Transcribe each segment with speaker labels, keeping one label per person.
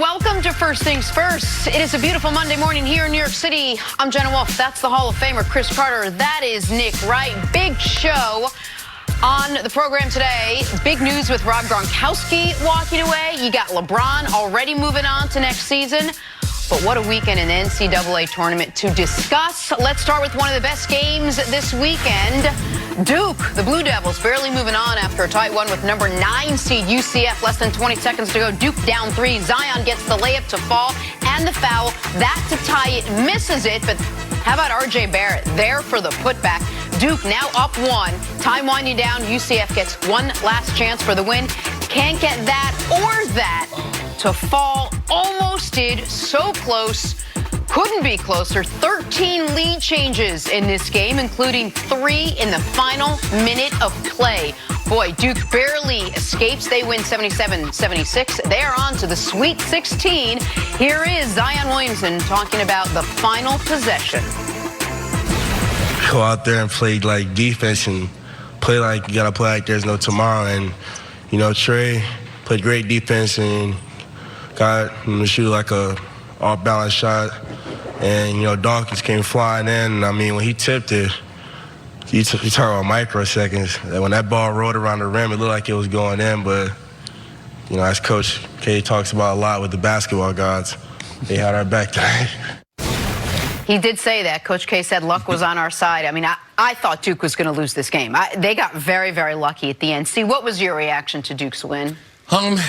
Speaker 1: welcome to First Things First. It is a beautiful Monday morning here in New York City. I'm Jenna Wolf. That's the Hall of Famer Chris Carter. That is Nick Wright. Big show on the program today. Big news with Rob Gronkowski walking away. You got LeBron already moving on to next season. But what a weekend in the NCAA tournament to discuss. Let's start with one of the best games this weekend. Duke, the Blue Devils, barely moving on after a tight one with number 9 seed UCF. Less than 20 seconds to go. Duke down 3. Zion gets the layup to fall and the foul. That to tie it, misses it. But how about R.J. Barrett there for the putback? Duke now up 1. Time winding down. UCF gets one last chance for the win. Can't get that or that to fall. Almost did. So close. Couldn't be closer. 13 lead changes in this game, including 3 in the final minute of play. Boy, Duke barely escapes. They win 77-76. They're on to the Sweet 16. Here is Zion Williamson talking about the final possession.
Speaker 2: Go out there and play like defense and play like you got to play like there's no tomorrow. And, you know, Trey played great defense and got him to shoot like a off-balance shot. And, you know, Dawkins came flying in. I mean, when he tipped it, you talk about microseconds. When that ball rolled around the rim, it looked like it was going in. But, you know, as Coach K talks about a lot with the basketball gods, they had our back tonight.
Speaker 1: He did say that. Coach K said luck was on our side. I mean, I thought Duke was going to lose this game. They got very, very lucky at the end. See, what was your reaction to Duke's win?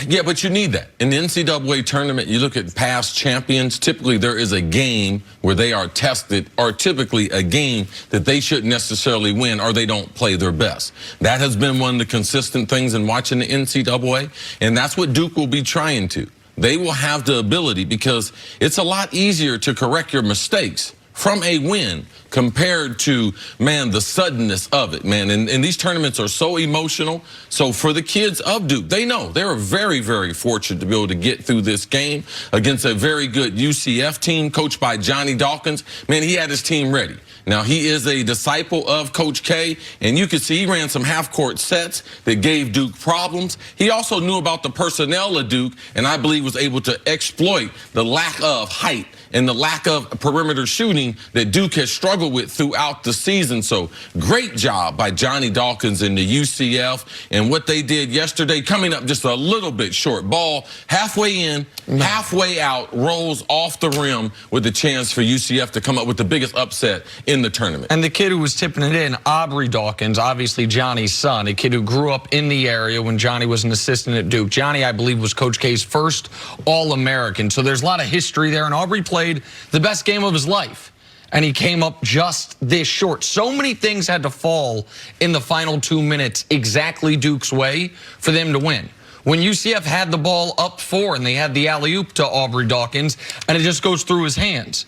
Speaker 3: Yeah, but you need that. In the NCAA tournament, you look at past champions, typically there is a game where they are tested, or typically a game that they shouldn't necessarily win or they don't play their best. That has been one of the consistent things in watching the NCAA, and that's what Duke will be trying to. They will have the ability, because it's a lot easier to correct your mistakes from a win compared to, man, the suddenness of it, man. And these tournaments are so emotional. So for the kids of Duke, they know they're very, very fortunate to be able to get through this game against a very good UCF team coached by Johnny Dawkins. Man, he had his team ready. Now, he is a disciple of Coach K, and you can see he ran some half-court sets that gave Duke problems. He also knew about the personnel of Duke, and I believe was able to exploit the lack of height and the lack of perimeter shooting that Duke has struggled with throughout the season. So great job by Johnny Dawkins and the UCF, and what they did yesterday, coming up just a little bit short. Ball halfway in, halfway out, rolls off the rim with a chance for UCF to come up with the biggest upset in the tournament.
Speaker 4: And the kid who was tipping it in, Aubrey Dawkins, obviously Johnny's son, a kid who grew up in the area when Johnny was an assistant at Duke. Johnny, I believe, was Coach K's first All-American. So there's a lot of history there, and Aubrey played the best game of his life, and he came up just this short. So many things had to fall in the final 2 minutes exactly Duke's way for them to win. When UCF had the ball up 4 and they had the alley-oop to Aubrey Dawkins, and it just goes through his hands.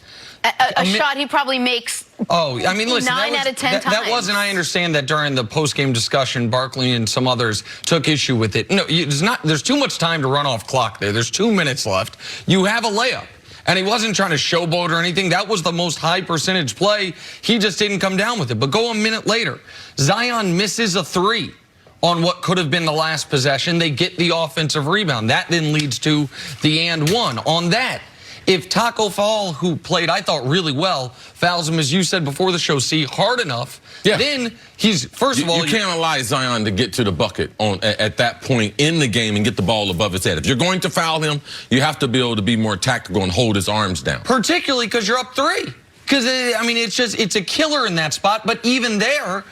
Speaker 1: A shot he probably makes.
Speaker 4: Oh, I mean, listen,
Speaker 1: 9 out of 10 times.
Speaker 4: That wasn't, I understand that during the post-game discussion, Barkley and some others took issue with it. No, there's too much time to run off clock there. There's 2 minutes left. You have a layup. And he wasn't trying to showboat or anything. That was the most high percentage play. He just didn't come down with it. But go a minute later. Zion misses a 3 on what could have been the last possession. They get the offensive rebound. That then leads to the and one. On that, if Taco Fall, who played, I thought, really well, fouls him, as you said before the show, hard enough, then he's, first of all...
Speaker 3: You can't allow Zion to get to the bucket at that point in the game and get the ball above his head. If you're going to foul him, you have to be able to be more tactical and hold his arms down.
Speaker 4: Particularly because you're up 3. Because, I mean, it's a killer in that spot, but even there...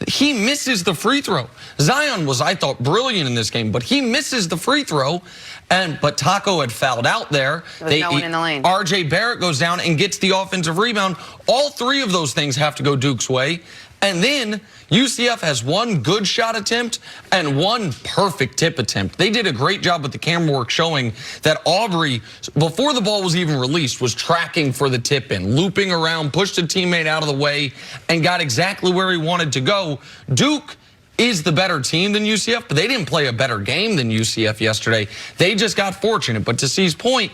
Speaker 4: he misses the free throw. Zion was, I thought, brilliant in this game, but he misses the free throw. But Taco had fouled out there.
Speaker 1: There was no one in the lane.
Speaker 4: R.J. Barrett goes down and gets the offensive rebound. All 3 of those things have to go Duke's way. And then UCF has 1 good shot attempt and 1 perfect tip attempt. They did a great job with the camera work showing that Aubrey, before the ball was even released, was tracking for the tip in, looping around, pushed a teammate out of the way, and got exactly where he wanted to go. Duke is the better team than UCF, but they didn't play a better game than UCF yesterday. They just got fortunate. But to C's point,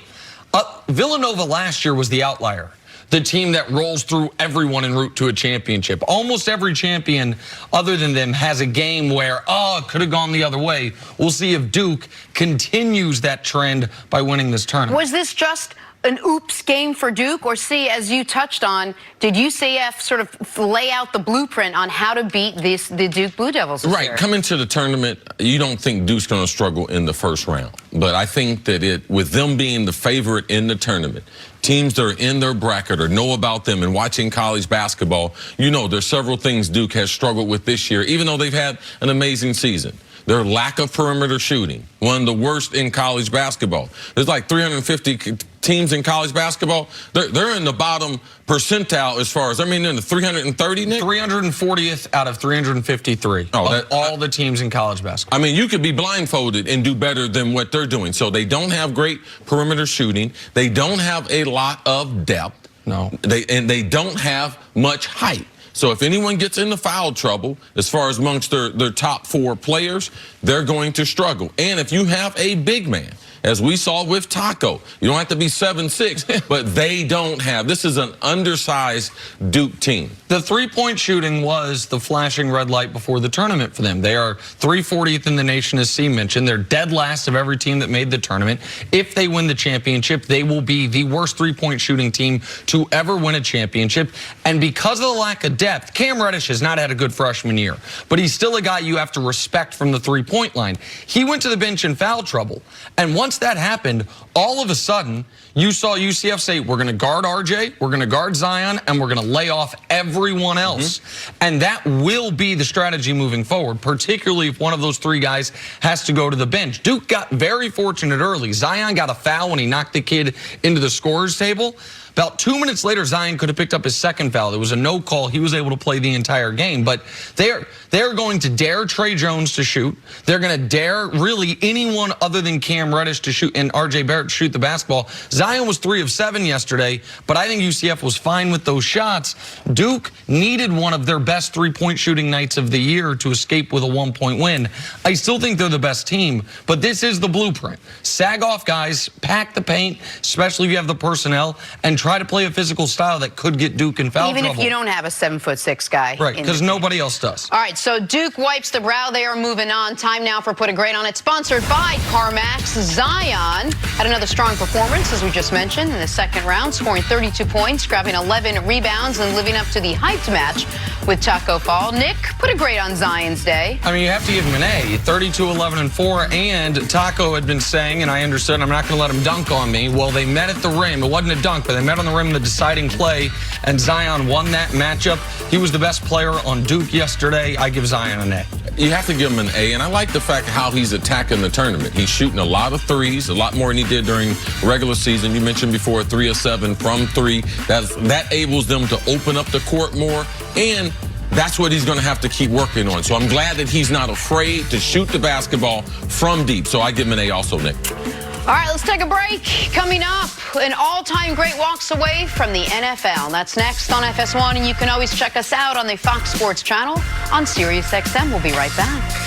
Speaker 4: Villanova last year was the outlier. the team that rolls through everyone en route to a championship. Almost every champion other than them has a game where, oh, it could have gone the other way. We'll see if Duke continues that trend by winning this tournament.
Speaker 1: Was this just an oops game for Duke, or see, as you touched on, did UCF sort of lay out the blueprint on how to beat the Duke Blue Devils this year?
Speaker 3: Right, coming to the tournament, you don't think Duke's going to struggle in the first round. But I think that with them being the favorite in the tournament, teams that are in their bracket or know about them and watching college basketball, you know there's several things Duke has struggled with this year, even though they've had an amazing season. Their lack of perimeter shooting, one of the worst in college basketball. There's like 350 teams in college basketball. They're in the bottom percentile as far as, I mean, they're in the 330, Nick?
Speaker 4: 340th out of 353 of all the teams in college basketball.
Speaker 3: I mean, you could be blindfolded and do better than what they're doing. So they don't have great perimeter shooting. They don't have a lot of depth.
Speaker 4: No.
Speaker 3: They don't have much height. So if anyone gets into foul trouble, as far as amongst their top 4 players, they're going to struggle. And if you have a big man, as we saw with Taco, you don't have to be 7'6", but they don't have. This is an undersized Duke team.
Speaker 4: The three-point shooting was the flashing red light before the tournament for them. They are 340th in the nation, as C mentioned. They're dead last of every team that made the tournament. If they win the championship, they will be the worst three-point shooting team to ever win a championship. And because of the lack of depth, Cam Reddish has not had a good freshman year, but he's still a guy you have to respect from the three-point line. He went to the bench in foul trouble, and once that happened, all of a sudden, you saw UCF say, we're going to guard RJ, we're going to guard Zion, and we're going to lay off everyone else. And that will be the strategy moving forward, particularly if one of those 3 guys has to go to the bench. Duke got very fortunate early. Zion got a foul when he knocked the kid into the scorer's table. About 2 minutes later, Zion could have picked up his second foul. There was a no call. He was able to play the entire game. But they're going to dare Trey Jones to shoot. They're going to dare really anyone other than Cam Reddish to shoot and RJ Barrett to shoot the basketball. Zion was 3 of 7 yesterday, but I think UCF was fine with those shots. Duke needed one of their best three-point shooting nights of the year to escape with a 1-point win. I still think they're the best team, but this is the blueprint. Sag off guys, pack the paint, especially if you have the personnel, and try to play a physical style that could get Duke in foul trouble.
Speaker 1: Even if you don't have a 7'6" guy.
Speaker 4: Right, because nobody else does.
Speaker 1: All right, so Duke wipes the brow. They are moving on. Time now for Put a Grade on It, sponsored by CarMax. Zion had another strong performance, as we just mentioned, in the second round, scoring 32 points, grabbing 11 rebounds, and living up to the hyped match with Taco Fall. Nick, put a grade on Zion's day.
Speaker 4: I mean, you have to give him an A. 32, 11, and 4. And Taco had been saying, and I understood, I'm not going to let him dunk on me. Well, they met at the rim. It wasn't a dunk, but they met on the rim in the deciding play, and Zion won that matchup. He was the best player on Duke yesterday. I give Zion an A.
Speaker 3: You have to give him an A, and I like the fact how he's attacking the tournament. He's shooting a lot of threes, a lot more than he did during regular season. You mentioned before 3 of 7 from 3. That enables them to open up the court more, and that's what he's going to have to keep working on. So I'm glad that he's not afraid to shoot the basketball from deep. So I give him an A also, Nick.
Speaker 1: All right, let's take a break. Coming up, an all-time great walks away from the NFL. That's next on FS1, and you can always check us out on the Fox Sports channel on SiriusXM. We'll be right back.